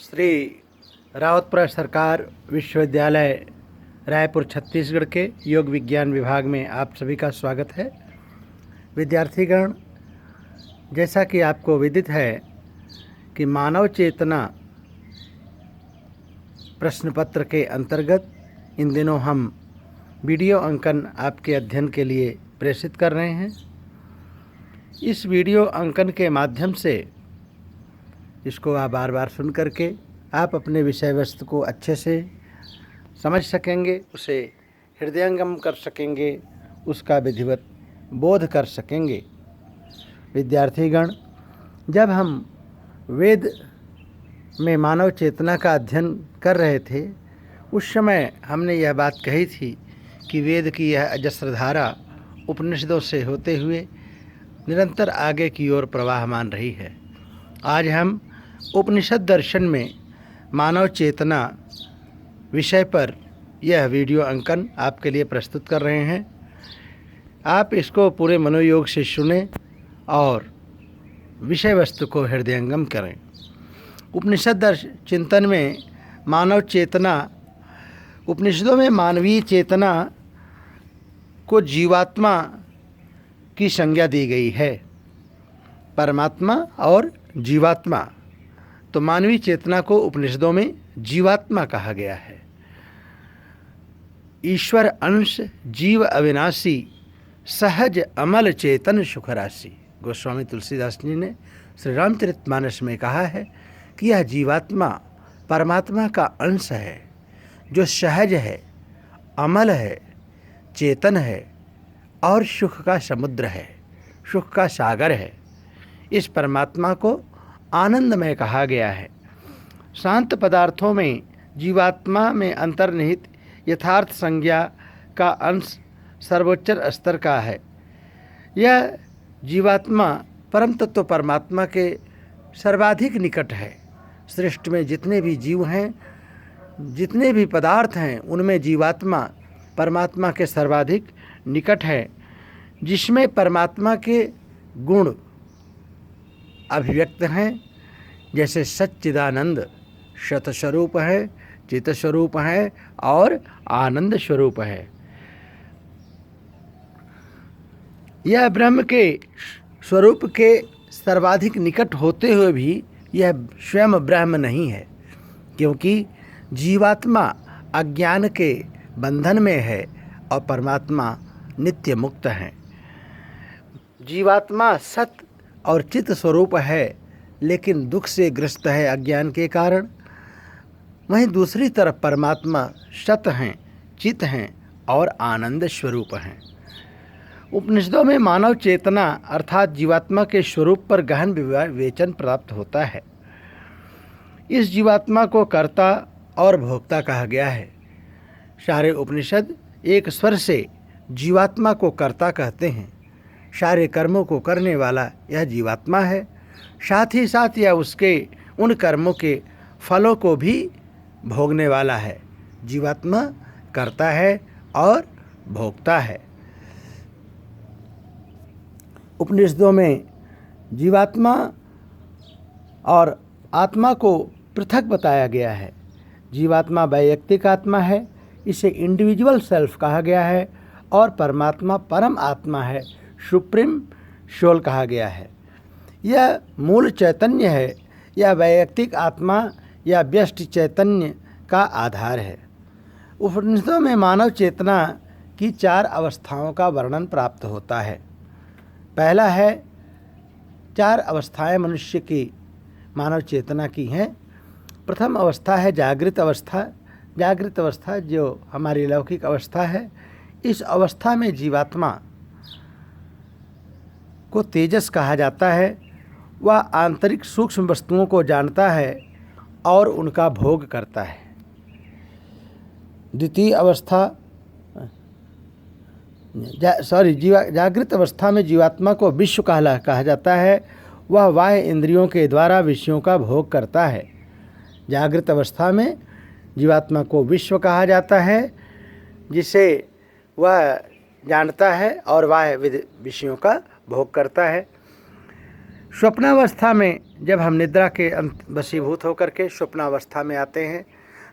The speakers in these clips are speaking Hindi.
श्री रावतपुरा सरकार विश्वविद्यालय रायपुर छत्तीसगढ़ के योग विज्ञान विभाग में आप सभी का स्वागत है। विद्यार्थीगण, जैसा कि आपको विदित है कि मानव चेतना प्रश्न पत्र के अंतर्गत इन दिनों हम वीडियो अंकन आपके अध्ययन के लिए प्रेषित कर रहे हैं। इस वीडियो अंकन के माध्यम से इसको आप बार बार सुन करके आप अपने विषय वस्तु को अच्छे से समझ सकेंगे, उसे हृदयंगम कर सकेंगे, उसका विधिवत बोध कर सकेंगे। विद्यार्थीगण, जब हम वेद में मानव चेतना का अध्ययन कर रहे थे, उस समय हमने यह बात कही थी कि वेद की यह अजस्र धारा उपनिषदों से होते हुए निरंतर आगे की ओर प्रवाहमान रही है। आज हम उपनिषद दर्शन में मानव चेतना विषय पर यह वीडियो अंकन आपके लिए प्रस्तुत कर रहे हैं। आप इसको पूरे मनोयोग से सुनें और विषय वस्तु को हृदयंगम करें। उपनिषद चिंतन में मानव चेतना, उपनिषदों में मानवीय चेतना को जीवात्मा की संज्ञा दी गई है। परमात्मा और जीवात्मा, तो मानवीय चेतना को उपनिषदों में जीवात्मा कहा गया है। ईश्वर अंश जीव अविनाशी, सहज अमल चेतन सुखराशि। गोस्वामी तुलसीदास जी ने श्री रामचरितमानस में कहा है कि यह जीवात्मा परमात्मा का अंश है, जो सहज है, अमल है, चेतन है और सुख का समुद्र है, सुख का सागर है। इस परमात्मा को आनंदमय कहा गया है। शांत पदार्थों में जीवात्मा में अंतर्निहित यथार्थ संज्ञा का अंश सर्वोच्च स्तर का है। यह जीवात्मा परम तत्व परमात्मा के सर्वाधिक निकट है। सृष्टि में जितने भी जीव हैं, जितने भी पदार्थ हैं, उनमें जीवात्मा परमात्मा के सर्वाधिक निकट है, जिसमें परमात्मा के गुण अभिव्यक्त हैं, जैसे सच्चिदानंद शत स्वरूप है, चित स्वरूप है और आनंद स्वरूप है। यह ब्रह्म के स्वरूप के सर्वाधिक निकट होते हुए भी यह स्वयं ब्रह्म नहीं है, क्योंकि जीवात्मा अज्ञान के बंधन में है और परमात्मा नित्य मुक्त है। जीवात्मा सत और चित स्वरूप है, लेकिन दुख से ग्रस्त है अज्ञान के कारण। वहीं दूसरी तरफ परमात्मा सत हैं, चित हैं और आनंद स्वरूप हैं। उपनिषदों में मानव चेतना अर्थात जीवात्मा के स्वरूप पर गहन विवेचन प्राप्त होता है। इस जीवात्मा को कर्ता और भोक्ता कहा गया है। सारे उपनिषद एक स्वर से जीवात्मा को कर्ता कहते हैं। सारे कर्मों को करने वाला यह जीवात्मा है, साथ ही साथ यह उसके उन कर्मों के फलों को भी भोगने वाला है। जीवात्मा करता है और भोगता है। उपनिषदों में जीवात्मा और आत्मा को पृथक बताया गया है। जीवात्मा वैयक्तिक आत्मा है, इसे इंडिविजुअल सेल्फ कहा गया है, और परमात्मा परम आत्मा है, सुप्रीम सोल कहा गया है। यह मूल चैतन्य है। यह वैयक्तिक आत्मा या व्यष्टि चैतन्य का आधार है। उपनिषदों में मानव चेतना की 4 अवस्थाओं का वर्णन प्राप्त होता है। पहला है, 4 अवस्थाएं मनुष्य की मानव चेतना की हैं। प्रथम अवस्था है जागृत अवस्था। जागृत अवस्था जो हमारी लौकिक अवस्था है, इस अवस्था में जीवात्मा को तेजस कहा जाता है। वह आंतरिक सूक्ष्म वस्तुओं को जानता है और उनका भोग करता है। द्वितीय अवस्था जागृत अवस्था में जीवात्मा को विश्व कहा जाता है। वह बाह्य इंद्रियों के द्वारा विषयों का भोग करता है। जागृत अवस्था में जीवात्मा को विश्व कहा जाता है, जिसे वह जानता है और बाह्य विषयों का भोग करता है। स्वप्नावस्था में जब हम निद्रा के वशीभूत होकर के स्वप्नावस्था में आते हैं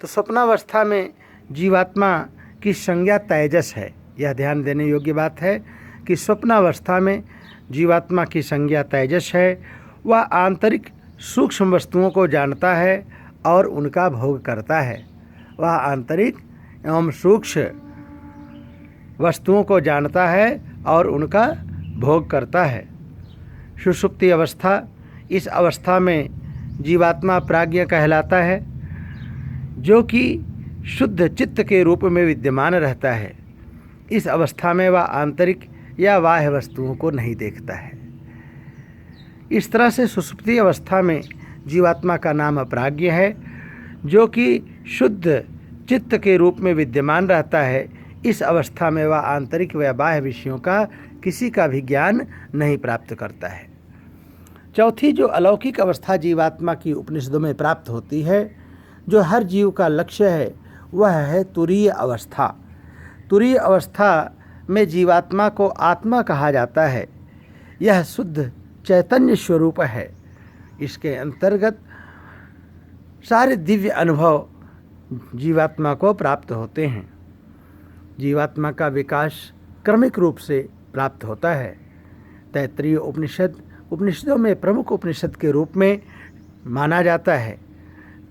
तो स्वप्नावस्था में जीवात्मा की संज्ञा तेजस है। यह ध्यान देने योग्य बात है कि स्वप्नावस्था में जीवात्मा की संज्ञा तेजस है। वह आंतरिक सूक्ष्म वस्तुओं को जानता है और उनका भोग करता है। वह आंतरिक एवं सूक्ष्म वस्तुओं को जानता है और उनका भोग करता है। सुषुप्ति अवस्था, इस अवस्था में जीवात्मा प्राज्ञ कहलाता है, जो कि शुद्ध चित्त के रूप में विद्यमान रहता है। इस अवस्था में वह आंतरिक या बाह्य वस्तुओं को नहीं देखता है। इस तरह से सुषुप्ति अवस्था में जीवात्मा का नाम अप्राज्ञ है, जो कि शुद्ध चित्त के रूप में विद्यमान रहता है। इस अवस्था में वह आंतरिक व बाह्य विषयों का किसी का भी ज्ञान नहीं प्राप्त करता है। चौथी जो अलौकिक अवस्था जीवात्मा की उपनिषदों में प्राप्त होती है, जो हर जीव का लक्ष्य है, वह है तुरीय अवस्था। तुरीय अवस्था में जीवात्मा को आत्मा कहा जाता है। यह शुद्ध चैतन्य स्वरूप है। इसके अंतर्गत सारे दिव्य अनुभव जीवात्मा को प्राप्त होते हैं। जीवात्मा का विकास क्रमिक रूप से प्राप्त होता है। तैत्तिरीय उपनिषद उपनिषदों में प्रमुख उपनिषद के रूप में माना जाता है।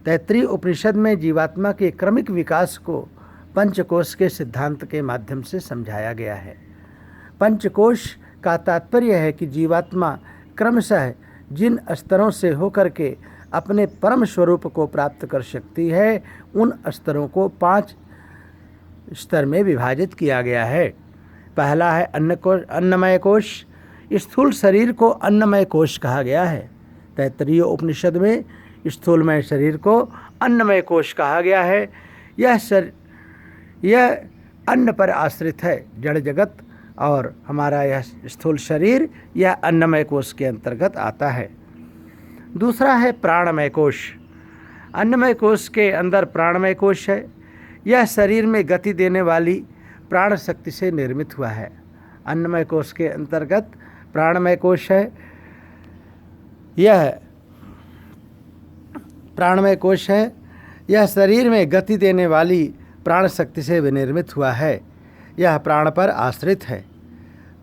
तैत्तिरीय उपनिषद में जीवात्मा के क्रमिक विकास को पंचकोश के सिद्धांत के माध्यम से समझाया गया है। पंचकोश का तात्पर्य है कि जीवात्मा क्रमशः जिन स्तरों से होकर के अपने परम स्वरूप को प्राप्त कर सकती है, उन स्तरों को 5 स्तर में विभाजित किया गया है। पहला है अन्नमय कोश। स्थूल शरीर को अन्नमय कोश कहा गया है। तैत्तिरीय उपनिषद में स्थूलमय शरीर को अन्नमय कोश कहा गया है। यह अन्न पर आश्रित है। जड़ जगत और हमारा यह स्थूल शरीर, यह अन्नमय कोश के अंतर्गत आता है। दूसरा है प्राणमय कोश। अन्नमय कोश के अंदर प्राणमय कोश है। यह शरीर में गति देने वाली प्राण शक्ति से निर्मित हुआ है। अन्नमय कोश के अंतर्गत प्राणमय कोश है। यह प्राणमय कोश है। यह शरीर में गति देने वाली प्राण शक्ति से विनिर्मित हुआ है। यह प्राण पर आश्रित है।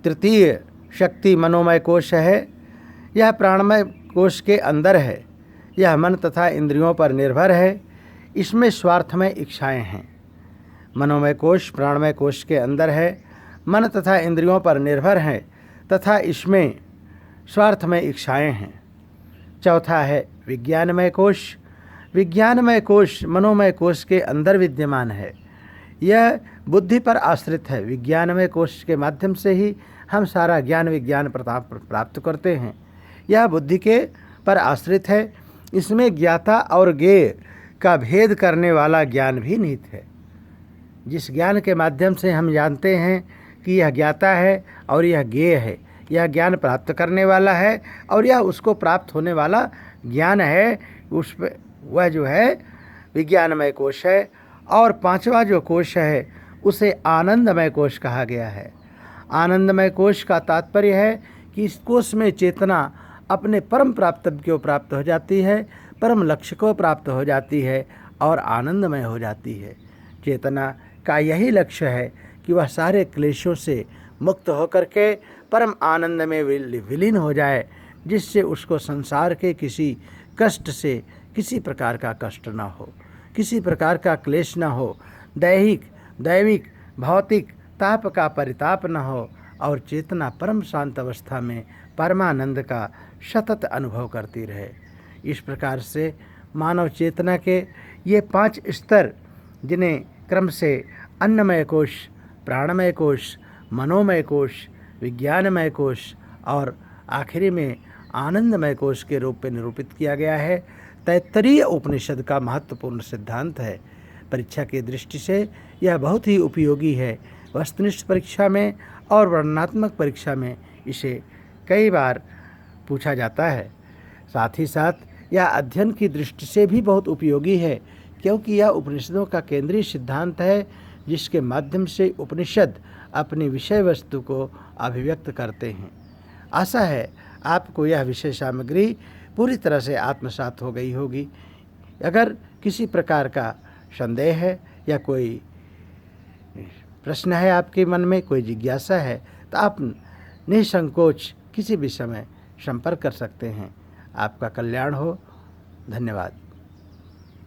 तृतीय शक्ति मनोमय कोश है। यह प्राणमय कोश के अंदर है। यह मन तथा इंद्रियों पर निर्भर है। इसमें स्वार्थमय इच्छाएं हैं। मनोमय कोश प्राणमय कोश के अंदर है, मन तथा इंद्रियों पर निर्भर है तथा इसमें स्वार्थमय इच्छाएं हैं। चौथा है विज्ञानमय कोश। विज्ञानमय कोश मनोमय कोश के अंदर विद्यमान है। यह बुद्धि पर आश्रित है। विज्ञानमय कोश के माध्यम से ही हम सारा ज्ञान विज्ञान प्राप्त करते हैं। यह बुद्धि के पर आश्रित है। इसमें ज्ञाता और ज्ञेय का भेद करने वाला ज्ञान भी निहित है। जिस ज्ञान के माध्यम से हम जानते हैं कि यह ज्ञाता है और यह ज्ञेय है, यह ज्ञान प्राप्त करने वाला है और यह उसको प्राप्त होने वाला ज्ञान है, उस पर वह जो है विज्ञानमय कोश है। और 5वां जो कोश है उसे आनंदमय कोश कहा गया है। आनंदमय कोश का तात्पर्य है कि इस कोश में चेतना अपने परम प्राप्तव्य को प्राप्त हो जाती है, परम लक्ष्य को प्राप्त हो जाती है और आनंदमय हो जाती है। चेतना का यही लक्ष्य है कि वह सारे क्लेशों से मुक्त होकर के परम आनंद में विलीन हो जाए, जिससे उसको संसार के किसी कष्ट से किसी प्रकार का कष्ट न हो, किसी प्रकार का क्लेश न हो, दैविक भौतिक ताप का परिताप न हो और चेतना परम शांत अवस्था में परमानंद का सतत अनुभव करती रहे। इस प्रकार से मानव चेतना के ये 5 स्तर, जिन्हें क्रम से अन्नमय कोश, प्राणमय कोश, मनोमय कोश, विज्ञानमय कोश और आखिरी में आनंदमय कोश के रूप में निरूपित किया गया है, तैत्तिरीय उपनिषद का महत्वपूर्ण सिद्धांत है। परीक्षा की दृष्टि से यह बहुत ही उपयोगी है। वस्तुनिष्ठ परीक्षा में और वर्णनात्मक परीक्षा में इसे कई बार पूछा जाता है। साथ ही साथ यह अध्ययन की दृष्टि से भी बहुत उपयोगी है, क्योंकि यह उपनिषदों का केंद्रीय सिद्धांत है, जिसके माध्यम से उपनिषद अपनी विषय वस्तु को अभिव्यक्त करते हैं। आशा है आपको यह विषय सामग्री पूरी तरह से आत्मसात हो गई होगी। अगर किसी प्रकार का संदेह है या कोई प्रश्न है, आपके मन में कोई जिज्ञासा है, तो आप निसंकोच किसी भी समय संपर्क कर सकते हैं। आपका कल्याण हो। धन्यवाद।